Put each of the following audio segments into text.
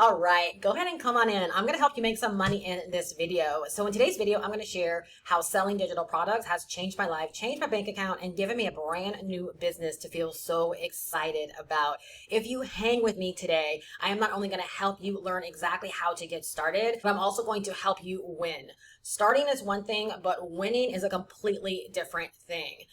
All right, go ahead and come on in. I'm going to help you make some money in this video. So in today's video, I'm going to share how selling digital products has changed my life, changed my bank account, and given me a brand new business to feel so excited about. If you hang with me today, I am not only going to help you learn exactly how to get started, but I'm also going to help you win. Starting is one thing, but winning is a completely different thing.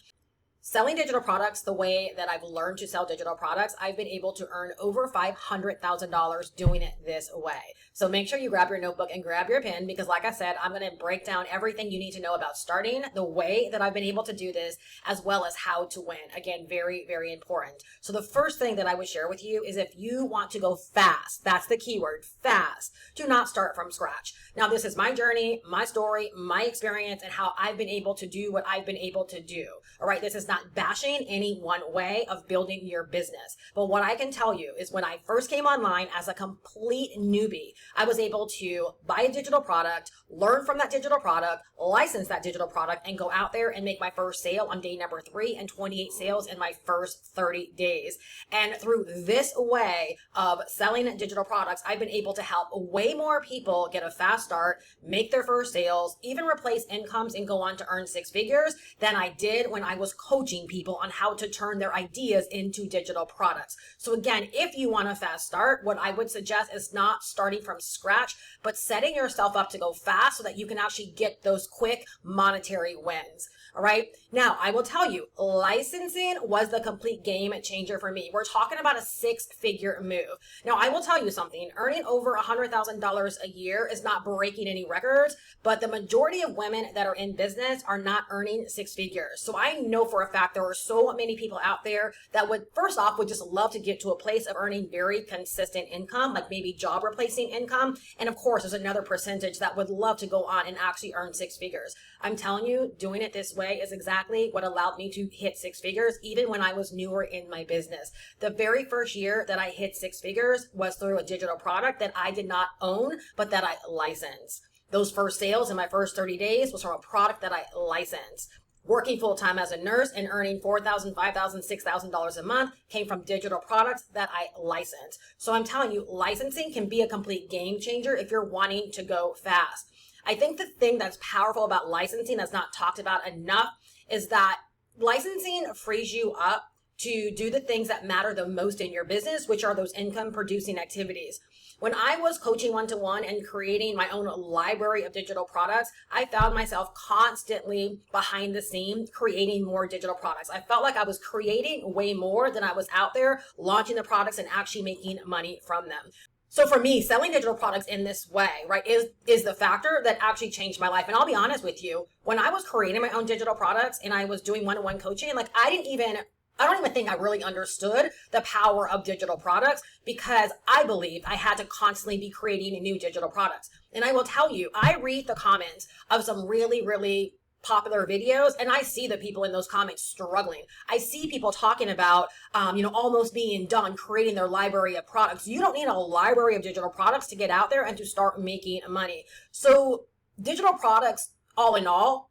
Selling digital products the way that I've learned to sell digital products, I've been able to earn over $500,000 doing it this way. So make sure you grab your notebook and grab your pen because like I said, I'm going to break down everything you need to know about starting, the way that I've been able to do this, as well as how to win. Again, very, very important. So the first thing that I would share with you is if you want to go fast, that's the keyword, fast, do not start from scratch. Now, this is my journey, my story, my experience, and how I've been able to do what I've been able to do. All right, this is not bashing any one way of building your business. But what I can tell you is when I first came online as a complete newbie, I was able to buy a digital product, learn from that digital product, license that digital product, and go out there and make my first sale on day number 3 and 28 sales in my first 30 days. And through this way of selling digital products, I've been able to help way more people get a fast start, make their first sales, even replace incomes and go on to earn 6 figures than I did when I was coaching people on how to turn their ideas into digital products. So again, if you want a fast start, what I would suggest is not starting from scratch, but setting yourself up to go fast so that you can actually get those quick monetary wins. All right. Now, I will tell you, licensing was the complete game changer for me. We're talking about a 6-figure move. Now, I will tell you something. Earning over $100,000 a year is not breaking any records, but the majority of women that are in business are not earning 6 figures. So I know for a fact there are so many people out there that would, first off, would just love to get to a place of earning very consistent income, like maybe job replacing income. And of course, there's another percentage that would love to go on and actually earn 6 figures. I'm telling you, doing it this way is exactly what allowed me to hit 6 figures, even when I was newer in my business. The very first year that I hit 6 figures was through a digital product that I did not own, but that I licensed. Those first sales in my first 30 days was from a product that I licensed. Working full-time as a nurse and earning $4,000, $5,000, $6,000 a month came from digital products that I licensed. So I'm telling you, licensing can be a complete game changer if you're wanting to go fast. I think the thing that's powerful about licensing that's not talked about enough is that licensing frees you up to do the things that matter the most in your business, which are those income producing activities. When I was coaching one-to-one and creating my own library of digital products, I found myself constantly behind the scene creating more digital products. I felt like I was creating way more than I was out there launching the products and actually making money from them. So for me, selling digital products in this way, right, is the factor that actually changed my life. And I'll be honest with you, when I was creating my own digital products and I was doing one-to-one coaching, like I don't even think I really understood the power of digital products because I believed I had to constantly be creating new digital products. And I will tell you, I read the comments of some really, really popular videos and I see the people in those comments struggling. I see people talking about, almost being done creating their library of products. You don't need a library of digital products to get out there and to start making money. So digital products, all in all,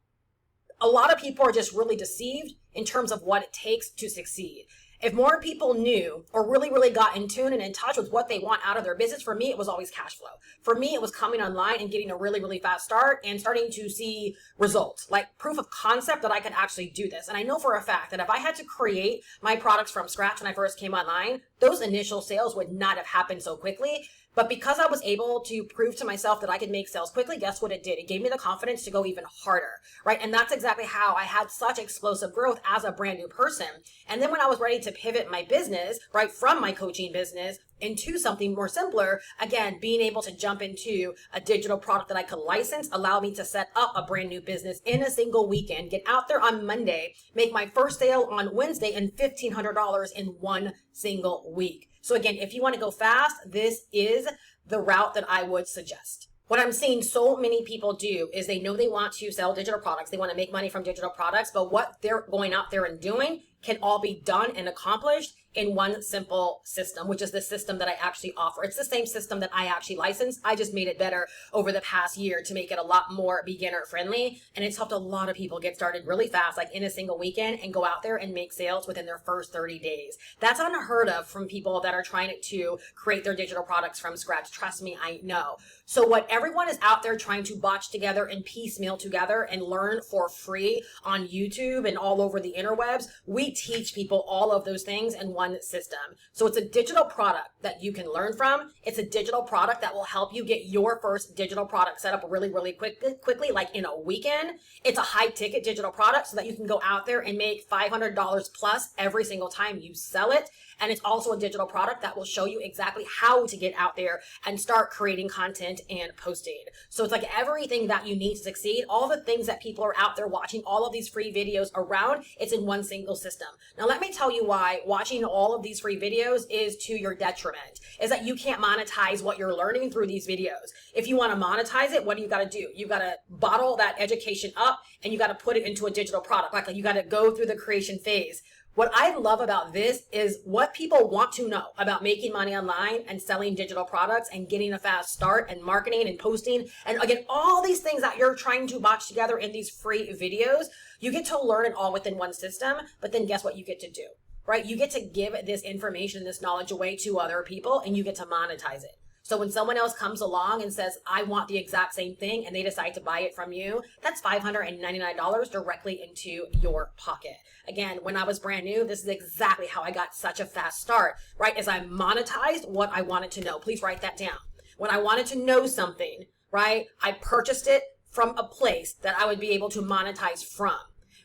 a lot of people are just really deceived in terms of what it takes to succeed. If more people knew or really, really got in tune and in touch with what they want out of their business, for me, it was always cash flow. For me, it was coming online and getting a really, really fast start and starting to see results, like proof of concept that I could actually do this. And I know for a fact that if I had to create my products from scratch when I first came online, those initial sales would not have happened so quickly. But because I was able to prove to myself that I could make sales quickly, guess what it did? It gave me the confidence to go even harder, right? And that's exactly how I had such explosive growth as a brand new person. And then when I was ready to pivot my business, right, from my coaching business into something more simpler, again, being able to jump into a digital product that I could license allowed me to set up a brand new business in a single weekend, get out there on Monday, make my first sale on Wednesday and $1,500 in one single week. So again, if you want to go fast, this is the route that I would suggest. What I'm seeing so many people do is they know they want to sell digital products. They want to make money from digital products, but what they're going out there and doing can all be done and accomplished in one simple system, which is the system that I actually offer. It's the same system that I actually license. I just made it better over the past year to make it a lot more beginner friendly. And it's helped a lot of people get started really fast, like in a single weekend, and go out there and make sales within their first 30 days. That's unheard of from people that are trying to create their digital products from scratch. Trust me, I know. So what everyone is out there trying to botch together and piecemeal together and learn for free on YouTube and all over the interwebs, we teach people all of those things in one system. So it's a digital product that you can learn from. It's a digital product that will help you get your first digital product set up really quickly, like in a weekend. It's a high ticket digital product so that you can go out there and make $500 plus every single time you sell it. And it's also a digital product that will show you exactly how to get out there and start creating content and posting. So it's like everything that you need to succeed, all the things that people are out there watching, all of these free videos around, it's in one single system. Now, let me tell you why watching all of these free videos is to your detriment, is that you can't monetize what you're learning through these videos. If you want to monetize it, what do you got to do? You got to bottle that education up and you got to put it into a digital product. Like you got to go through the creation phase. What I love about this is what people want to know about making money online and selling digital products and getting a fast start and marketing and posting. And again, all these things that you're trying to botch together in these free videos, you get to learn it all within one system. But then guess what you get to do, right? You get to give this information, this knowledge away to other people, and you get to monetize it. So when someone else comes along and says, I want the exact same thing, and they decide to buy it from you, that's $599 directly into your pocket. Again, when I was brand new, this is exactly how I got such a fast start, right? As I monetized what I wanted to know. Please write that down. When I wanted to know something, right, I purchased it from a place that I would be able to monetize from.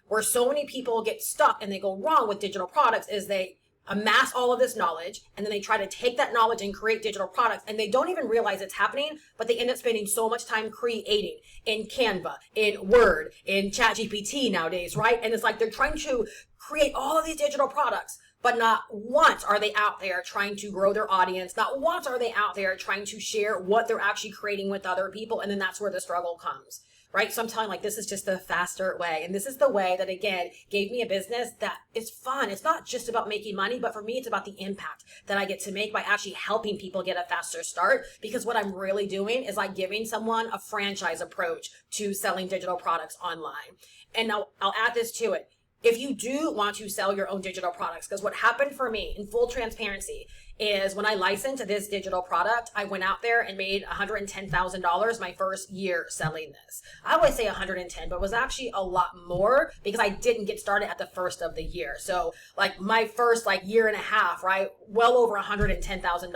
Where so many people get stuck and they go wrong with digital products is they amass all of this knowledge and then they try to take that knowledge and create digital products, and they don't even realize it's happening, but they end up spending so much time creating in Canva, in Word, in ChatGPT nowadays, right? And it's like they're trying to create all of these digital products, but not once are they out there trying to grow their audience. Not once are they out there trying to share what they're actually creating with other people. And then that's where the struggle comes. Right? So I'm telling you, like, this is just the faster way. And this is the way that, again, gave me a business that is fun. It's not just about making money, but for me, it's about the impact that I get to make by actually helping people get a faster start. Because what I'm really doing is like giving someone a franchise approach to selling digital products online. And now I'll add this to it. If you do want to sell your own digital products, because what happened for me in full transparency is when I licensed this digital product, I went out there and made $110,000 my first year selling this. I always say 110, but it was actually a lot more because I didn't get started at the first of the year. So like my first year and a half, right? Well over $110,000.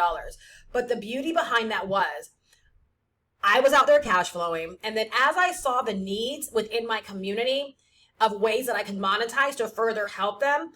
But the beauty behind that was I was out there cash flowing. And then as I saw the needs within my community of ways that I could monetize to further help them,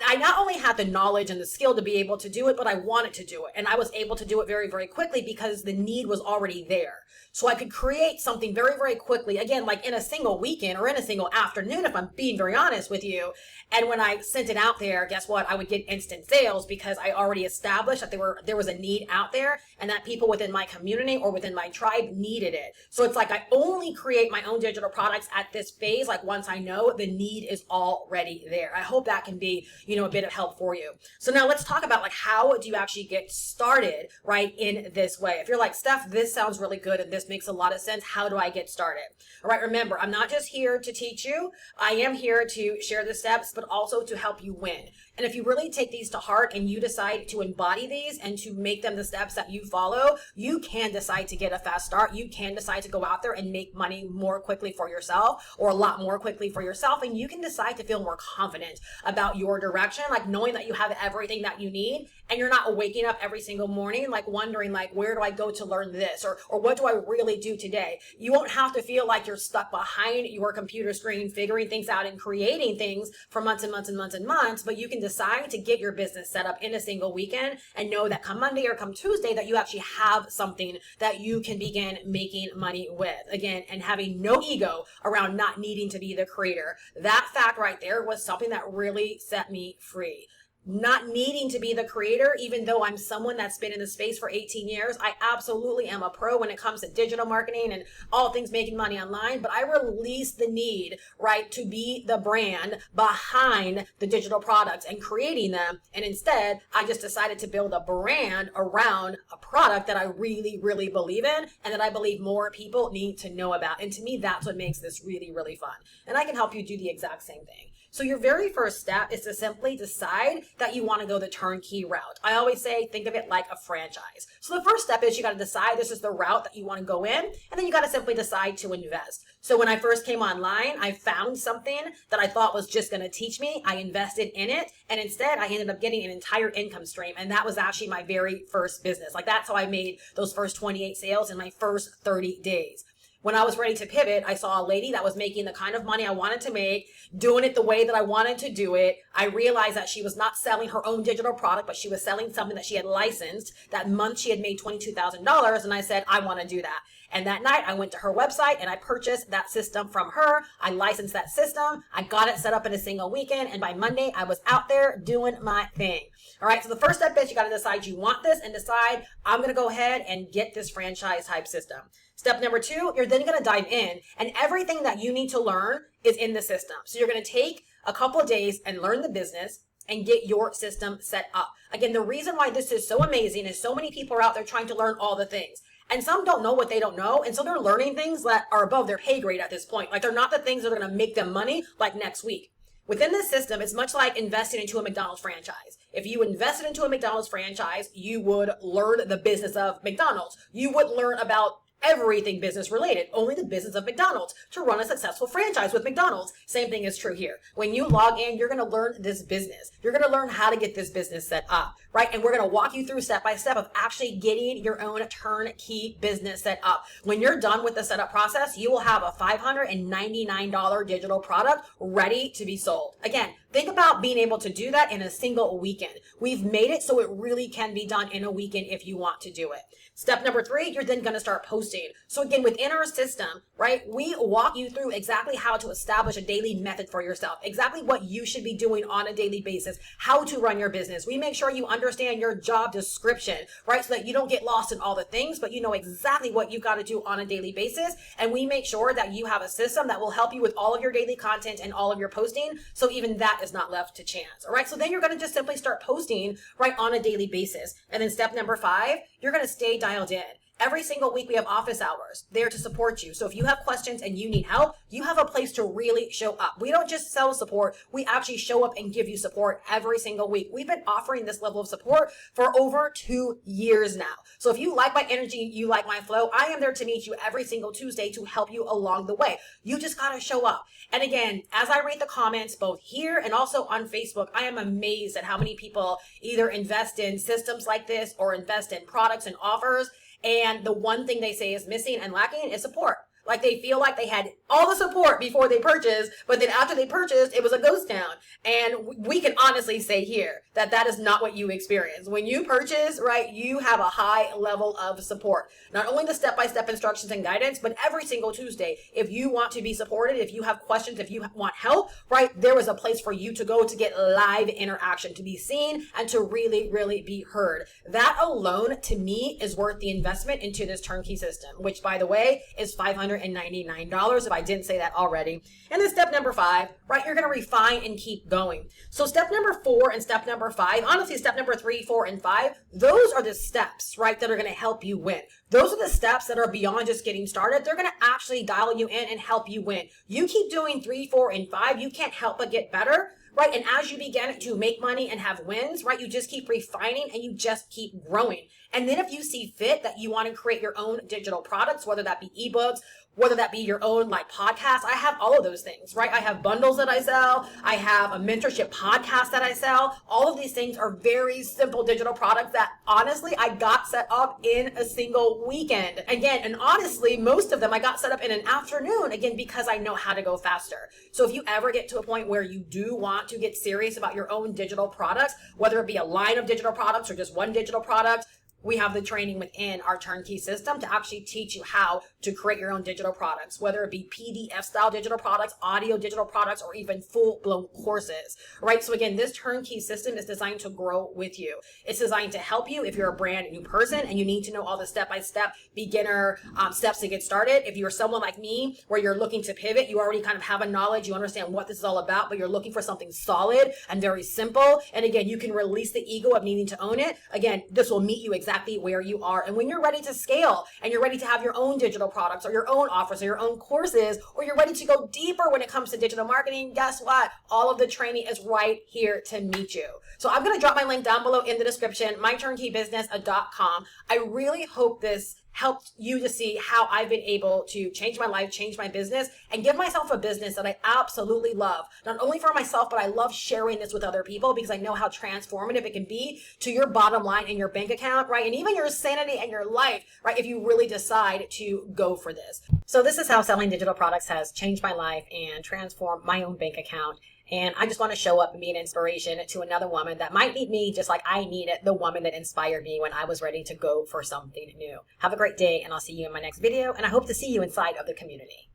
I not only had the knowledge and the skill to be able to do it, but I wanted to do it. And I was able to do it very, very quickly because the need was already there. So I could create something very, very quickly, again, like in a single weekend or in a single afternoon, if I'm being very honest with you. And when I sent it out there, guess what? I would get instant sales because I already established that there was a need out there and that people within my community or within my tribe needed it. So it's like I only create my own digital products at this phase, like once I know the need is already there. I hope that can be, a bit of help for you. So now let's talk about how do you actually get started, right, in this way. If you're like, Steph, this sounds really good and this makes a lot of sense. How do I get started? All right, remember, I'm not just here to teach you. I am here to share the steps, but also to help you win. And if you really take these to heart and you decide to embody these and to make them the steps that you follow, you can decide to get a fast start. You can decide to go out there and make money more quickly for yourself, or a lot more quickly for yourself. And you can decide to feel more confident about your direction, like knowing that you have everything that you need. And you're not waking up every single morning wondering where do I go to learn this, or what do I really do today? You won't have to feel like you're stuck behind your computer screen figuring things out and creating things for months and months and months and months, but you can decide to get your business set up in a single weekend and know that come Monday or come Tuesday that you actually have something that you can begin making money with. Again, and having no ego around not needing to be the creator. That fact right there was something that really set me free. not needing to be the creator, even though I'm someone that's been in the space for 18 years. I absolutely am a pro when it comes to digital marketing and all things making money online, but I release the need, right, to be the brand behind the digital products and creating them. And instead, I just decided to build a brand around a product that I really, really believe in and that I believe more people need to know about. And to me, that's what makes this really, really fun. And I can help you do the exact same thing. So your very first step is to simply decide that you want to go the turnkey route. I always say, think of it like a franchise. So the first step is you got to decide this is the route that you want to go in, and then you got to simply decide to invest. So when I first came online, I found something that I thought was just going to teach me. I invested in it, and instead I ended up getting an entire income stream, and that was actually my very first business. Like, that's how I made those first 28 sales in my first 30 days. When I was ready to pivot, I saw a lady that was making the kind of money I wanted to make, doing it the way that I wanted to do it. I realized that she was not selling her own digital product, but she was selling something that she had licensed. That month she had made $22,000, and I said, I want to do that. And that night I went to her website and I purchased that system from her. I licensed that system. I got it set up in a single weekend. And by Monday, I was out there doing my thing. All right. So the first step is you got to decide you want this and decide I'm going to go ahead and get this franchise type system. Step number 2, you're then going to dive in, and everything that you need to learn is in the system. So you're going to take a couple of days and learn the business and get your system set up. Again, the reason why this is so amazing is so many people are out there trying to learn all the things. And some don't know what they don't know. And so they're learning things that are above their pay grade at this point. Like, they're not the things that are going to make them money like next week. Within this system, it's much like investing into a McDonald's franchise. If you invested into a McDonald's franchise, you would learn the business of McDonald's. You would learn about everything business related, only the business of McDonald's to run a successful franchise with McDonald's. Same thing is true here. When you log in, you're going to learn this business. You're going to learn how to get this business set up, right? And we're going to walk you through step by step of actually getting your own turnkey business set up. When you're done with the setup process, you will have a $599 digital product ready to be sold. Again, think about being able to do that in a single weekend. We've made it so it really can be done in a weekend if you want to do it. Step number 3, you're then going to start posting. So again, within our system, right, we walk you through exactly how to establish a daily method for yourself, exactly what you should be doing on a daily basis, how to run your business. We make sure you understand your job description, right, so that you don't get lost in all the things, but you know exactly what you've got to do on a daily basis. And we make sure that you have a system that will help you with all of your daily content and all of your posting, so even that is not left to chance. All right, so then you're going to just simply start posting, right, on a daily basis. And then step number 5, you're going to stay dialed in. Every single week we have office hours there to support you. So if you have questions and you need help, you have a place to really show up. We don't just sell support. We actually show up and give you support every single week. We've been offering this level of support for over 2 years now. So if you like my energy, you like my flow, I am there to meet you every single Tuesday to help you along the way. You just got to show up. And again, as I read the comments both here and also on Facebook, I am amazed at how many people either invest in systems like this or invest in products and offers, and the one thing they say is missing and lacking is support. Like, they feel like they had all the support before they purchased, but then after they purchased, it was a ghost town. And we can honestly say here that that is not what you experience. When you purchase, right, you have a high level of support. Not only the step-by-step instructions and guidance, but every single Tuesday, if you want to be supported, if you have questions, if you want help, right, there is a place for you to go to get live interaction, to be seen, and to really, really be heard. That alone, to me, is worth the investment into this turnkey system, which, by the way, is $599 if I didn't say that already. And then step number 5, right, you're going to refine and keep going. So step number 4 and step number 5, honestly, step number 3, 4, and 5, those are the steps, right, that are going to help you win. Those are the steps that are beyond just getting started. They're going to actually dial you in and help you win. You keep doing 3, 4, and 5, you can't help but get better. Right, and as you begin to make money and have wins, right, you just keep refining and you just keep growing. And then if you see fit that you want to create your own digital products, whether that be ebooks, whether that be your own like podcast, I have all of those things, right? I have bundles that I sell. I have a mentorship podcast that I sell. All of these things are very simple digital products that honestly I got set up in a single weekend. Again, and honestly, most of them I got set up in an afternoon, again, because I know how to go faster. So if you ever get to a point where you do want to get serious about your own digital products, whether it be a line of digital products or just one digital product, we have the training within our turnkey system to actually teach you how to create your own digital products, whether it be PDF style digital products, audio digital products, or even full-blown courses, right? So again, this turnkey system is designed to grow with you. It's designed to help you if you're a brand new person and you need to know all the step-by-step beginner steps to get started. If you're someone like me where you're looking to pivot, you already kind of have a knowledge, you understand what this is all about, but you're looking for something solid and very simple. And again, you can release the ego of needing to own it. Again, this will meet you exactly where you are. And when you're ready to scale and you're ready to have your own digital products or your own offers or your own courses, or you're ready to go deeper when it comes to digital marketing, guess what? All of the training is right here to meet you. So I'm going to drop my link down below in the description, myturnkeybusiness.com. I really hope this helped you to see how I've been able to change my life, change my business, and give myself a business that I absolutely love. Not only for myself, but I love sharing this with other people because I know how transformative it can be to your bottom line and your bank account, right? And even your sanity and your life, right? If you really decide to go for this. So this is how selling digital products has changed my life and transformed my own bank account. And I just want to show up and be an inspiration to another woman that might need me just like I needed the woman that inspired me when I was ready to go for something new. Have a great day, and I'll see you in my next video. And I hope to see you inside of the community.